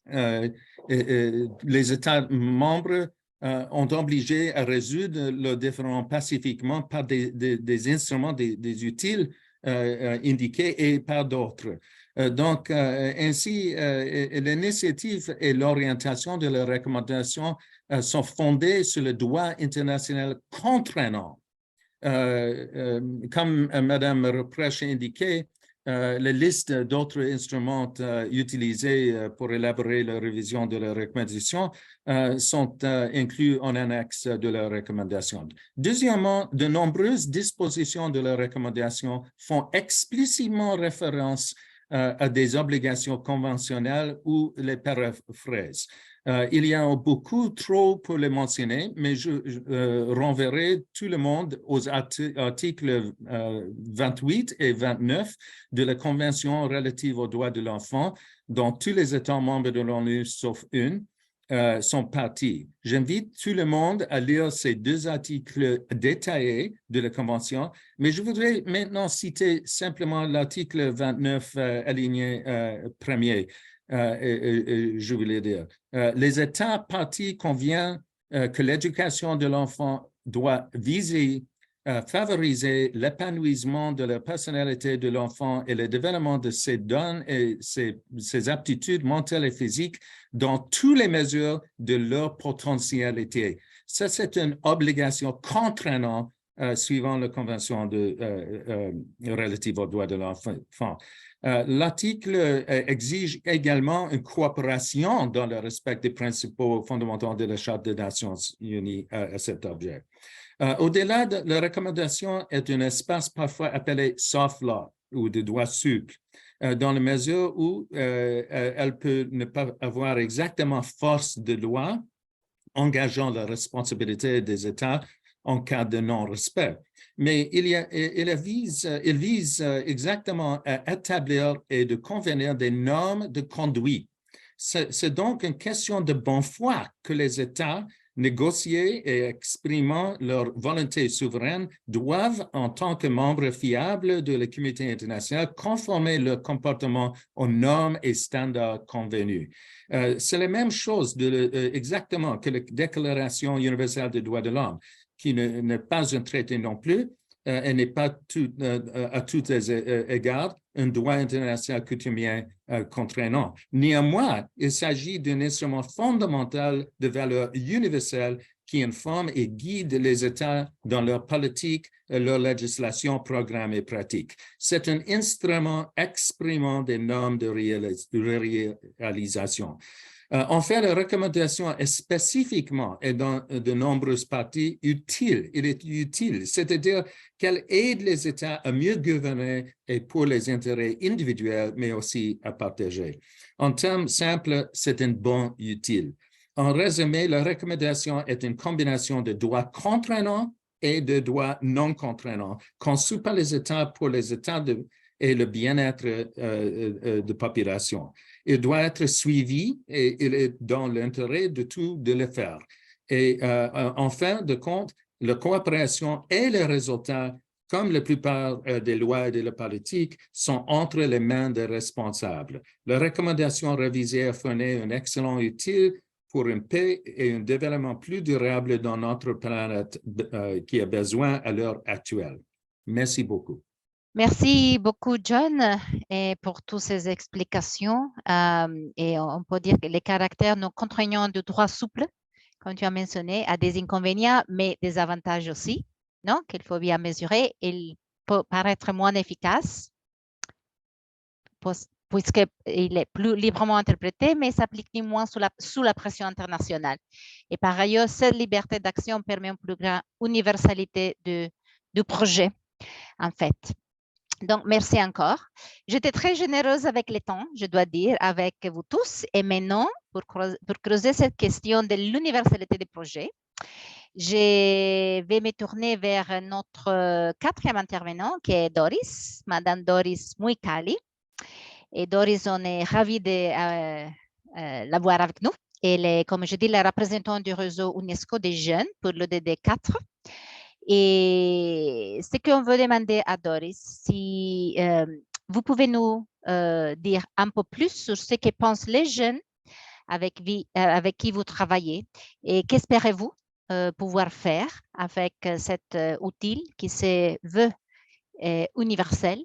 les États membres ont obligé à résoudre leurs différends pacifiquement par des instruments, des utiles indiqués et par d'autres. Donc, ainsi, l'initiative et l'orientation de la recommandation sont fondées sur le droit international contraignant. Comme Mme Reprèche a indiqué, la liste d'autres instruments utilisés pour élaborer la révision de la recommandation sont inclus en annexe de la recommandation. Deuxièmement, de nombreuses dispositions de la recommandation font explicitement référence à des obligations conventionnelles ou les paraphrasent. Il y a beaucoup trop pour les mentionner, mais je renverrai tout le monde aux articles 28 et 29 de la Convention relative aux droits de l'enfant, dont tous les États membres de l'ONU, sauf une, sont partis. J'invite tout le monde à lire ces deux articles détaillés de la Convention, mais je voudrais maintenant citer simplement l'article 29, alinéa premier. Je voulais dire, les États partis conviennent que l'éducation de l'enfant doit viser favoriser l'épanouissement de la personnalité de l'enfant et le développement de ses dons et ses aptitudes mentales et physiques dans toutes les mesures de leur potentialité. Ça, c'est une obligation contraignante suivant la Convention relative aux droits de l'enfant. L'article exige également une coopération dans le respect des principaux fondamentaux de la Charte des Nations Unies à cet objet. Au-delà de la recommandation est un espace parfois appelé soft law ou de droit souple, dans la mesure où elle peut ne pas avoir exactement force de loi engageant la responsabilité des États en cas de non-respect. Mais il vise exactement à établir et de convenir des normes de conduite. C'est donc une question de bonne foi que les États négocier et exprimant leur volonté souveraine doivent, en tant que membres fiables de la communauté internationale, conformer leur comportement aux normes et standards convenus. C'est la même chose exactement que la Déclaration universelle des droits de l'homme, qui n'est pas un traité non plus, et n'est pas à tous les égards un droit international coutumier contraignant. Néanmoins, il s'agit d'un instrument fondamental de valeur universelle qui informe et guide les États dans leur politique, leur législation, programmes et pratiques. C'est un instrument exprimant des normes de réalisation. Enfin, la recommandation est spécifiquement et dans de nombreuses parties utile. Il est utile, c'est-à-dire qu'elle aide les États à mieux gouverner et pour les intérêts individuels, mais aussi à partager. En termes simples, c'est un bon utile. En résumé, la recommandation est une combinaison de droits contraignants et de droits non contraignants, conçus par les États pour les États et le bien-être de population. Il doit être suivi et il est dans l'intérêt de tout de le faire. Et en fin de compte, la coopération est le résultat comme la plupart des lois et de la politique, sont entre les mains des responsables. La recommandation révisée a fourni un excellent outil pour une paix et un développement plus durable dans notre planète qui a besoin à l'heure actuelle. Merci beaucoup. Merci beaucoup, John, et pour toutes ces explications. Et on peut dire que les caractères non contraignants de droit souple, comme tu as mentionné, a des inconvénients, mais des avantages aussi, non? Qu'il faut bien mesurer. Il peut paraître moins efficace puisqu'il est plus librement interprété, mais s'applique moins sous la pression internationale. Et par ailleurs, cette liberté d'action permet une plus grande universalité du projet, en fait. Donc, merci encore. J'étais très généreuse avec le temps, je dois dire, avec vous tous. Et maintenant, pour creuser cette question de l'universalité des projets, je vais me tourner vers notre quatrième intervenant, qui est Doris, Madame Doris Muikali. Et Doris, on est ravis de la voir avec nous. Elle est, comme je dis, la représentante du réseau UNESCO des jeunes pour l'ODD 4. Et ce qu'on veut demander à Doris, si vous pouvez nous dire un peu plus sur ce que pensent les jeunes avec qui vous travaillez et qu'espérez-vous pouvoir faire avec cet outil qui se veut universel.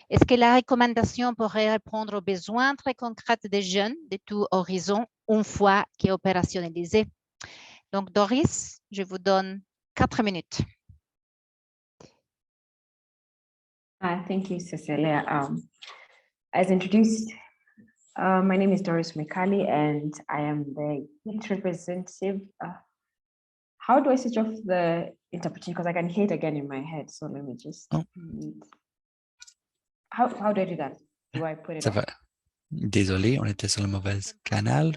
Est-ce que la recommandation pourrait répondre aux besoins très concrets des jeunes de tout horizon une fois qu'elle est opérationnalisée? Donc, Doris, je vous donne 4 minutes. Thank you, Cecilia. As introduced, my name is Doris Mikali, and I am the youth representative. How do I switch off the interpretation? Because I can hear it again in my head. So let me just. Oh. How do I do that? Do I put it Ça off? va. Désolé, on était sur le mauvais canal.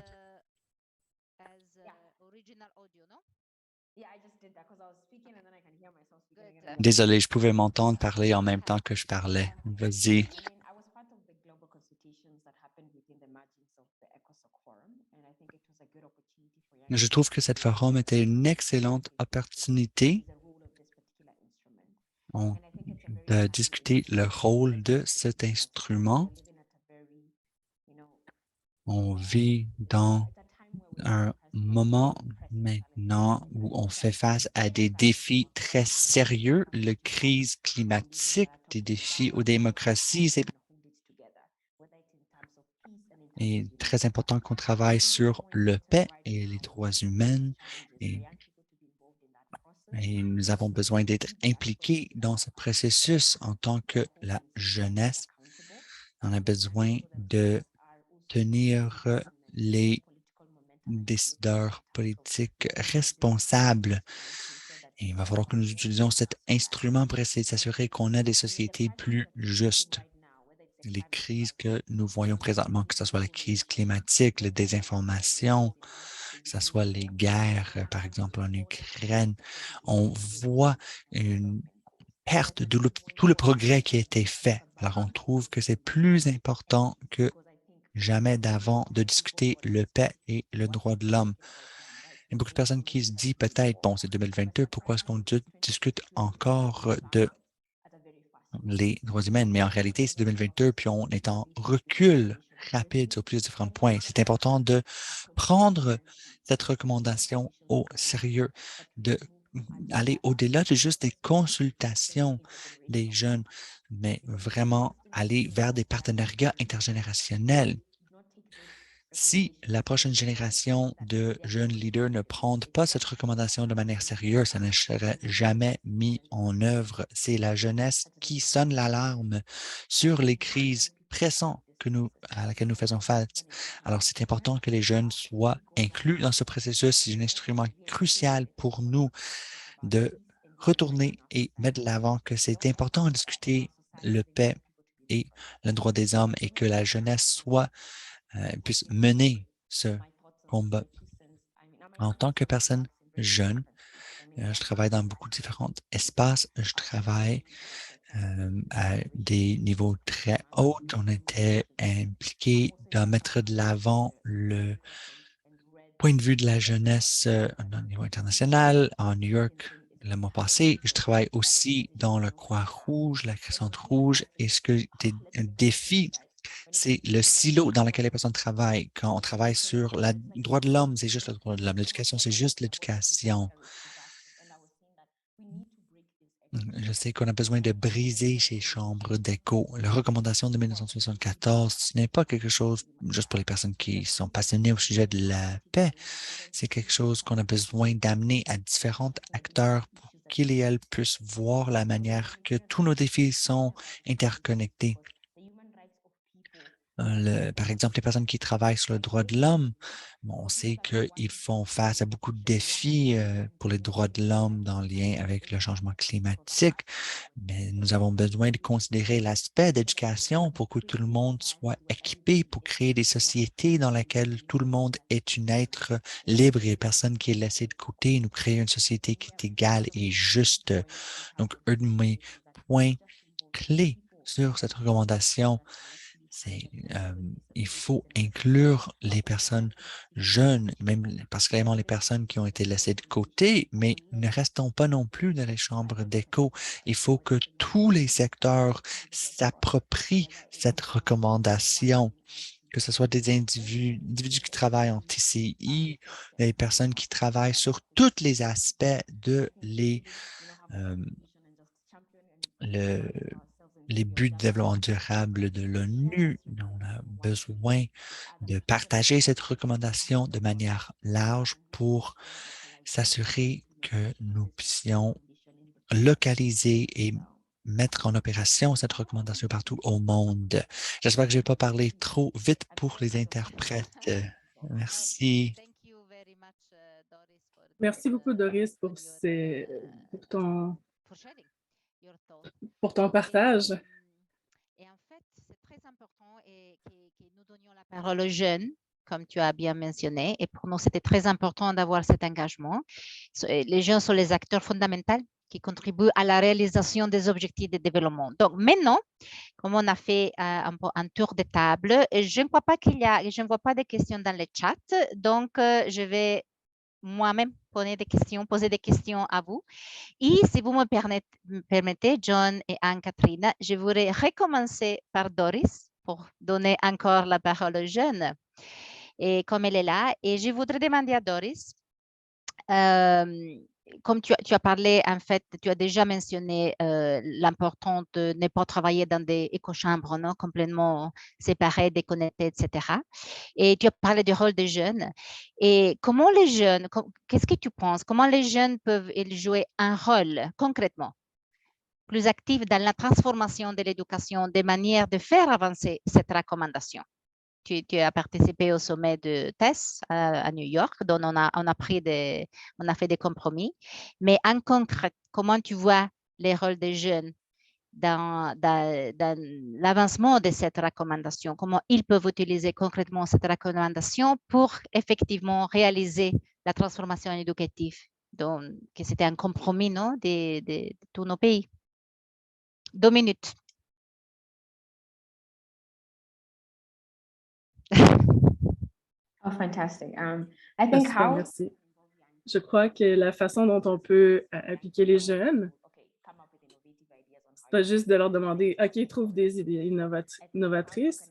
Yeah, I just did that because I was speaking and then I can hear myself speaking again. Désolé, je pouvais m'entendre parler en même temps que je parlais. Vas-y. I was part of the global consultations that happened within the margins of the ECOSOC forum, and I think it was a good opportunity for young Je trouve que cette forum était une excellente opportunité de discuter le rôle de cet instrument. On vit dans un moment maintenant où on fait face à des défis très sérieux, la crise climatique, des défis aux démocraties. C'est très important qu'on travaille sur le paix et les droits humains. Et nous avons besoin d'être impliqués dans ce processus en tant que la jeunesse. On a besoin de tenir les décideurs politiques responsables. Et il va falloir que nous utilisions cet instrument pour essayer de s'assurer qu'on a des sociétés plus justes. Les crises que nous voyons présentement, que ce soit la crise climatique, la désinformation, que ce soit les guerres, par exemple en Ukraine, on voit une perte de tout le progrès qui a été fait. Alors, on trouve que c'est plus important que jamais d'avant de discuter le paix et le droit de l'homme. Il y a beaucoup de personnes qui se disent peut-être, bon, c'est 2022, pourquoi est-ce qu'on discute encore de les droits humains? Mais en réalité, c'est 2022, puis on est en recul rapide sur plusieurs différents points. C'est important de prendre cette recommandation au sérieux, d'aller au-delà de juste des consultations des jeunes, mais vraiment aller vers des partenariats intergénérationnels. Si la prochaine génération de jeunes leaders ne prend pas cette recommandation de manière sérieuse, ça ne serait jamais mis en œuvre. C'est la jeunesse qui sonne l'alarme sur les crises pressantes à laquelle nous faisons face. Alors, c'est important que les jeunes soient inclus dans ce processus. C'est un instrument crucial pour nous de retourner et mettre de l'avant que c'est important de discuter le paix et le droit des hommes et que la jeunesse puisse mener ce combat. En tant que personne jeune, je travaille dans beaucoup de différents espaces. Je travaille à des niveaux très hauts. On était impliqué dans mettre de l'avant le point de vue de la jeunesse au niveau international, en New York, le mois passé. Je travaille aussi dans le Croix-Rouge, la Crescente Rouge. Et ce que des défis, c'est le silo dans lequel les personnes travaillent. Quand on travaille sur le droit de l'homme, c'est juste le droit de l'homme. L'éducation, c'est juste l'éducation. Je sais qu'on a besoin de briser ces chambres d'écho. La recommandation de 1974, ce n'est pas quelque chose juste pour les personnes qui sont passionnées au sujet de la paix. C'est quelque chose qu'on a besoin d'amener à différents acteurs pour qu'ils et elles puissent voir la manière que tous nos défis sont interconnectés. Par exemple, les personnes qui travaillent sur le droit de l'homme, on sait qu'ils font face à beaucoup de défis pour les droits de l'homme dans le lien avec le changement climatique, mais nous avons besoin de considérer l'aspect d'éducation pour que tout le monde soit équipé pour créer des sociétés dans lesquelles tout le monde est un être libre et personne qui est laissé de côté. Nous créer une société qui est égale et juste. Donc, un de mes points clés sur cette recommandation, c'est il faut inclure les personnes jeunes, même particulièrement les personnes qui ont été laissées de côté, mais ne restons pas non plus dans les chambres d'écho. Il faut que tous les secteurs s'approprient cette recommandation, que ce soit des individus qui travaillent en TCI, les personnes qui travaillent sur tous les aspects de les buts de développement durable de l'ONU. On a besoin de partager cette recommandation de manière large pour s'assurer que nous puissions localiser et mettre en opération cette recommandation partout au monde. J'espère que je n'ai pas parlé trop vite pour les interprètes. Merci. Merci beaucoup, Doris, pour ton partage. Et en fait, c'est très important que nous donnions la parole aux jeunes, comme tu as bien mentionné. Et pour nous, c'était très important d'avoir cet engagement. Les jeunes sont les acteurs fondamentaux qui contribuent à la réalisation des objectifs de développement. Donc maintenant, comme on a fait un tour de table, je ne crois pas je ne vois pas de questions dans le chat. Donc, je vais moi-même poser des questions à vous. Et si vous me permettez, John et Anne-Catherine, je voudrais recommencer par Doris pour donner encore la parole aux jeunes. Et comme elle est là, et je voudrais demander à Doris, comme tu as parlé, en fait, tu as déjà mentionné l'importance de ne pas travailler dans des écochambres complètement séparées, déconnectées, etc. Et tu as parlé du rôle des jeunes. Et comment les jeunes, qu'est-ce que tu penses, comment les jeunes peuvent jouer un rôle concrètement plus actif dans la transformation de l'éducation, des manières de faire avancer cette recommandation? Tu as participé au sommet de TESS à New York, dont on a fait des compromis. Mais en concret, comment tu vois les rôles des jeunes dans l'avancement de cette recommandation? Comment ils peuvent utiliser concrètement cette recommandation pour effectivement réaliser la transformation éducative, que c'était un compromis de tous nos pays? 2 minutes. Oh, fantastic. I think Super, how merci. Je crois que la façon dont on peut impliquer les jeunes, c'est pas juste de leur demander, OK, trouve des idées novatrices.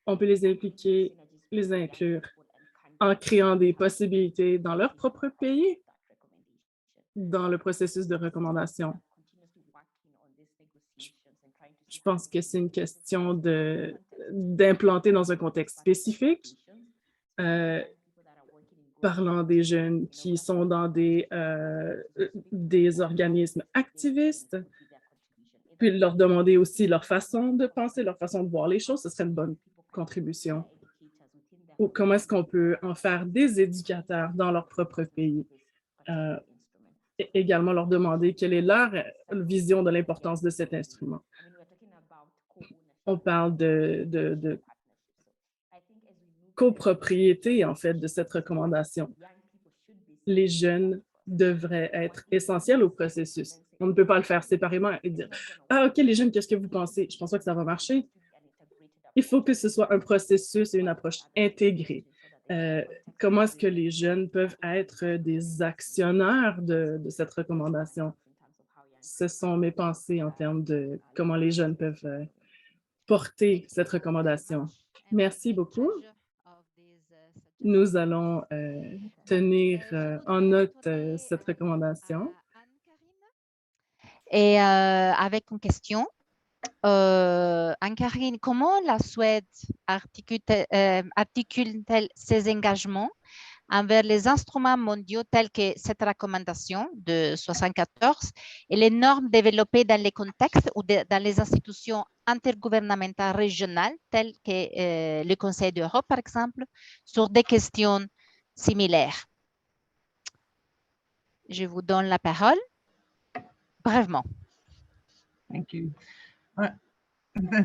On peut les impliquer, les inclure en créant des possibilités dans leur propre pays, dans le processus de recommandation. Je pense que c'est une question d'implanter dans un contexte spécifique, parlant des jeunes qui sont dans des organismes activistes, puis leur demander aussi leur façon de penser, leur façon de voir les choses, ce serait une bonne contribution. Ou comment est-ce qu'on peut en faire des éducateurs dans leur propre pays? Et également leur demander quelle est leur vision de l'importance de cet instrument. On parle de copropriété, en fait, de cette recommandation. Les jeunes devraient être essentiels au processus. On ne peut pas le faire séparément et dire « Ah, OK, les jeunes, qu'est-ce que vous pensez? Je ne pense pas que ça va marcher. » Il faut que ce soit un processus et une approche intégrée. comment est-ce que les jeunes peuvent être des actionnaires de cette recommandation? Ce sont mes pensées en termes de comment les jeunes peuvent porter cette recommandation. Merci beaucoup. Nous allons tenir en note cette recommandation. Et avec une question, Anne-Karine, comment la Suède articule-t-elle ses engagements envers les instruments mondiaux tels que cette recommandation de 1974 et les normes développées dans les contextes ou dans les institutions intergouvernementales régionales telles que le Conseil d'Europe, par exemple, sur des questions similaires? Je vous donne la parole brièvement. Thank you.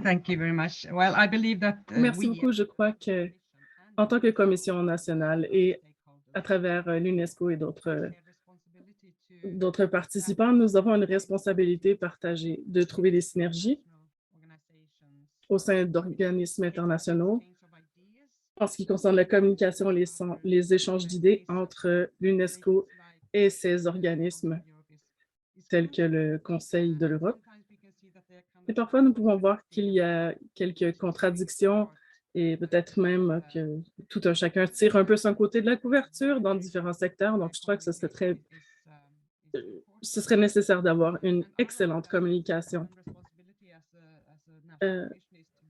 Thank you very much. Well, I believe that Merci beaucoup. Je crois que en tant que Commission nationale et à travers l'UNESCO et d'autres participants, nous avons une responsabilité partagée de trouver des synergies au sein d'organismes internationaux en ce qui concerne la communication, les échanges d'idées entre l'UNESCO et ces organismes tels que le Conseil de l'Europe. Et parfois, nous pouvons voir qu'il y a quelques contradictions et peut-être même que tout un chacun tire un peu son côté de la couverture dans différents secteurs. Donc, je crois que ce serait nécessaire d'avoir une excellente communication.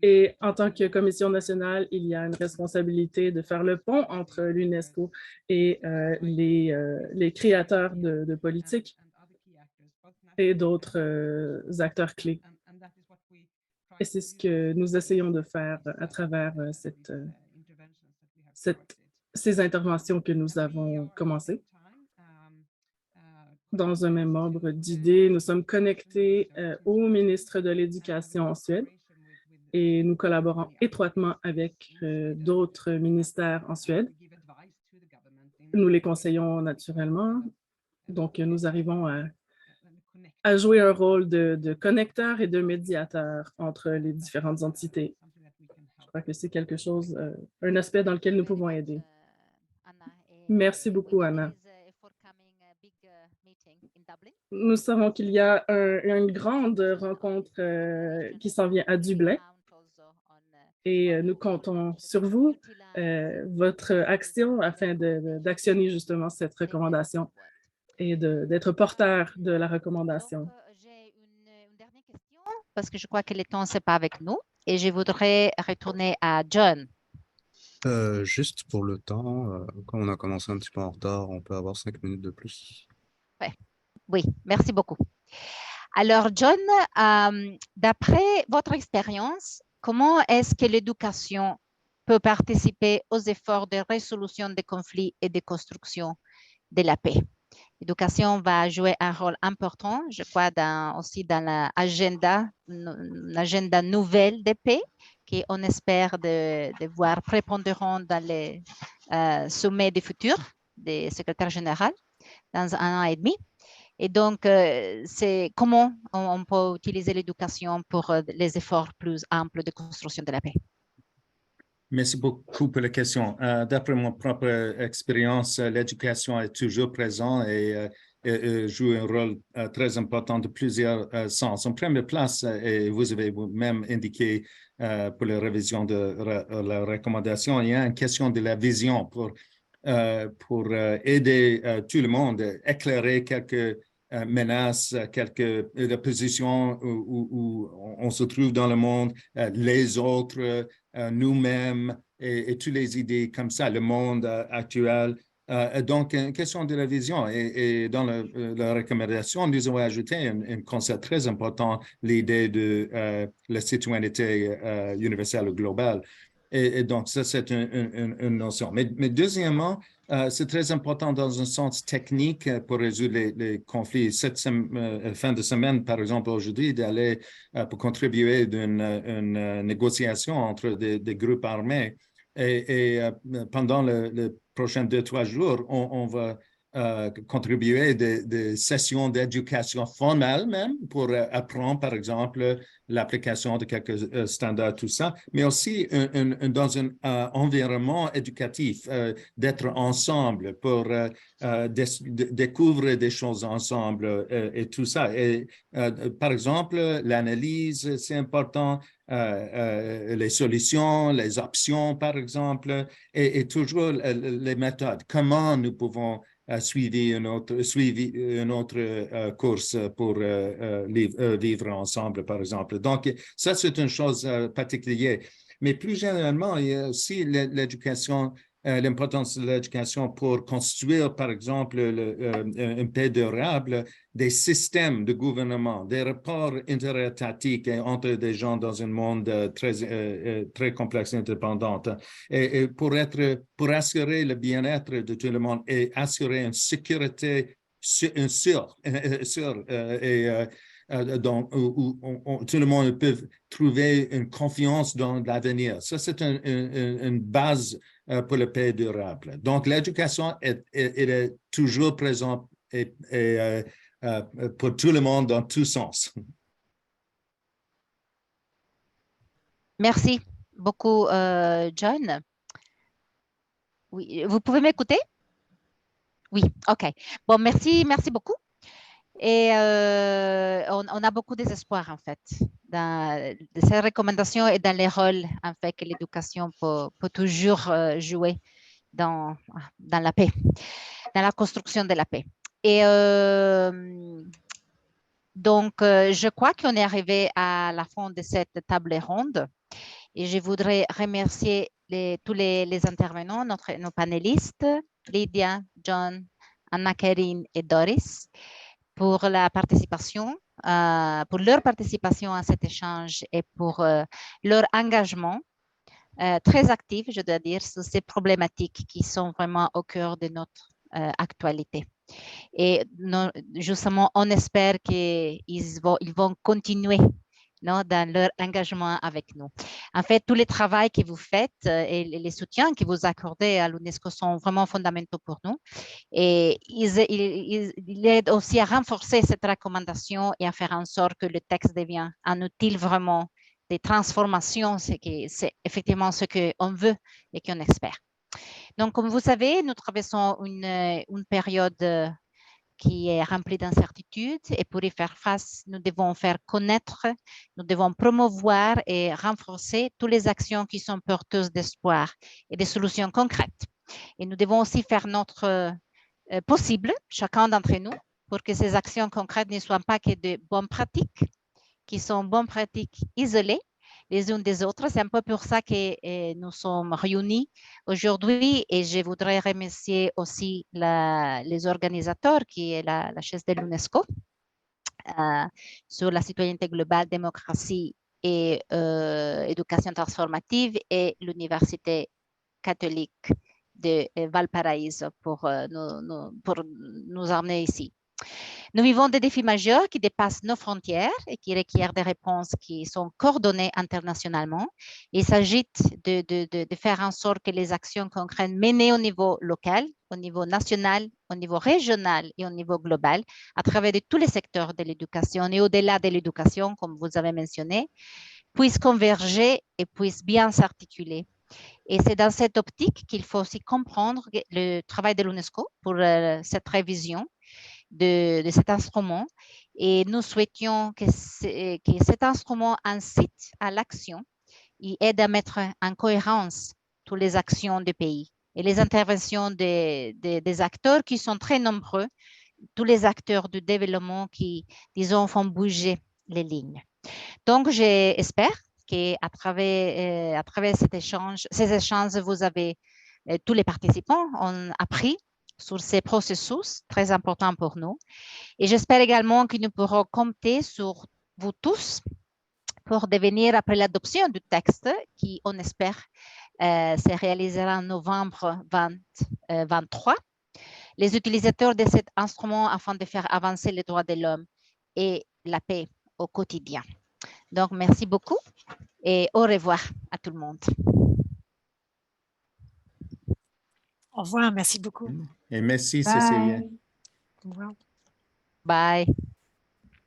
Et en tant que Commission nationale, il y a une responsabilité de faire le pont entre l'UNESCO et les créateurs de politiques et d'autres acteurs clés. Et c'est ce que nous essayons de faire à travers ces interventions que nous avons commencées. Dans un même ordre d'idées, nous sommes connectés au ministre de l'Éducation en Suède et nous collaborons étroitement avec d'autres ministères en Suède. Nous les conseillons naturellement. Donc, nous arrivons à jouer un rôle de connecteur et de médiateur entre les différentes entités. Je crois que c'est quelque chose, un aspect dans lequel nous pouvons aider. Merci beaucoup, Anna. Nous savons qu'il y a une grande rencontre qui s'en vient à Dublin et nous comptons sur vous, votre action afin d'actionner justement cette recommandation et d'être porteur de la recommandation. J'ai une dernière question parce que je crois que le temps n'est pas avec nous et je voudrais retourner à John. Juste pour le temps, quand on a commencé un petit peu en retard, on peut avoir 5 minutes de plus. Ouais. Oui, merci beaucoup. Alors, John, d'après votre expérience, comment est-ce que l'éducation peut participer aux efforts de résolution des conflits et de construction de la paix? L'éducation va jouer un rôle important, je crois, aussi dans l'agenda nouvelle de paix, qu'on espère de voir prépondérant dans les sommets du futur des secrétaires généraux dans 1 an et demi. Et donc, c'est comment on peut utiliser l'éducation pour les efforts plus amples de construction de la paix. Merci beaucoup pour la question. D'après mon propre expérience, l'éducation est toujours présente et joue un rôle très important de plusieurs sens. En première place, et vous avez même indiqué pour la révision de la recommandation, il y a une question de la vision pour aider tout le monde, éclairer quelques menaces, quelques positions où on se trouve dans le monde, les autres, nous-mêmes et toutes les idées comme ça, le monde actuel. Donc, une question de la vision. Et dans la recommandation, nous avons ajouté un concept très important, l'idée de la citoyenneté universelle ou globale. Et donc, ça, c'est une notion. Mais deuxièmement, c'est très important dans un sens technique pour résoudre les conflits. Cette fin de semaine, par exemple, aujourd'hui, d'aller pour contribuer d'une négociation entre des groupes armés. Et pendant les prochains 2-3 jours, on va contribuer des sessions d'éducation formelle même pour apprendre, par exemple, l'application de quelques standards, tout ça, mais aussi dans un environnement éducatif, d'être ensemble pour découvrir des choses ensemble et tout ça. Et, par exemple, l'analyse, c'est important, les solutions, les options, par exemple, et toujours les méthodes. Comment nous pouvons suivi une autre course pour vivre ensemble, par exemple. Donc, ça, c'est une chose particulière. Mais plus généralement, il y a aussi l'éducation, l'importance de l'éducation pour construire, par exemple, un pays durable, des systèmes de gouvernement, des rapports interétatiques entre des gens dans un monde très complexe et indépendant. Et pour assurer le bien-être de tout le monde et assurer une sécurité sûre donc, où tout le monde peut trouver une confiance dans l'avenir. Ça, c'est une base pour le pays durable. Donc, l'éducation est toujours présente pour tout le monde dans tous sens. Merci beaucoup, John. Oui, vous pouvez m'écouter? Oui, OK. Bon, merci beaucoup. Et on a beaucoup d'espoir, en fait, dans ces recommandations et dans les rôles, en fait, que l'éducation peut toujours jouer dans la paix, dans la construction de la paix. Et donc, je crois qu'on est arrivé à la fin de cette table ronde. Et je voudrais remercier tous les intervenants, nos panélistes, Lydia, John, Anna-Karine et Doris, pour la participation, pour leur participation à cet échange et pour leur engagement très actif, je dois dire, sur ces problématiques qui sont vraiment au cœur de notre actualité. Et justement, on espère qu'ils vont continuer dans leur engagement avec nous. En fait, tous les travaux que vous faites et les soutiens que vous accordez à l'UNESCO sont vraiment fondamentaux pour nous. Et ils aident aussi à renforcer cette recommandation et à faire en sorte que le texte devienne un outil vraiment des transformations, c'est effectivement ce qu'on veut et qu'on espère. Donc, comme vous savez, nous traversons une période qui est remplie d'incertitudes et pour y faire face, nous devons faire connaître, nous devons promouvoir et renforcer toutes les actions qui sont porteuses d'espoir et de solutions concrètes. Et nous devons aussi faire notre possible, chacun d'entre nous, pour que ces actions concrètes ne soient pas que de bonnes pratiques, qui sont bonnes pratiques isolées les unes des autres. C'est un peu pour ça que nous sommes réunis aujourd'hui et je voudrais remercier aussi les organisateurs qui est la chaise de l'UNESCO sur la citoyenneté globale, démocratie et éducation transformative et l'Université catholique de Valparaiso pour nous amener ici. Nous vivons des défis majeurs qui dépassent nos frontières et qui requièrent des réponses qui sont coordonnées internationalement. Il s'agit de faire en sorte que les actions concrètes menées au niveau local, au niveau national, au niveau régional et au niveau global, à travers de tous les secteurs de l'éducation et au-delà de l'éducation, comme vous avez mentionné, puissent converger et puissent bien s'articuler. Et c'est dans cette optique qu'il faut aussi comprendre le travail de l'UNESCO pour cette révision de cet instrument. Et nous souhaitions que cet instrument incite à l'action et aide à mettre en cohérence toutes les actions du pays et les interventions des acteurs qui sont très nombreux, tous les acteurs du développement qui, disons, font bouger les lignes. Donc, j'espère qu'à travers ces échanges, vous avez, tous les participants ont appris sur ces processus très importants pour nous. Et j'espère également que nous pourrons compter sur vous tous pour devenir, après l'adoption du texte, qui, on espère, se réalisera en novembre 2023, les utilisateurs de cet instrument afin de faire avancer les droits de l'homme et la paix au quotidien. Donc, merci beaucoup et au revoir à tout le monde. Au revoir, merci beaucoup. Et merci, Cécilia. Bye. Au revoir. Bye.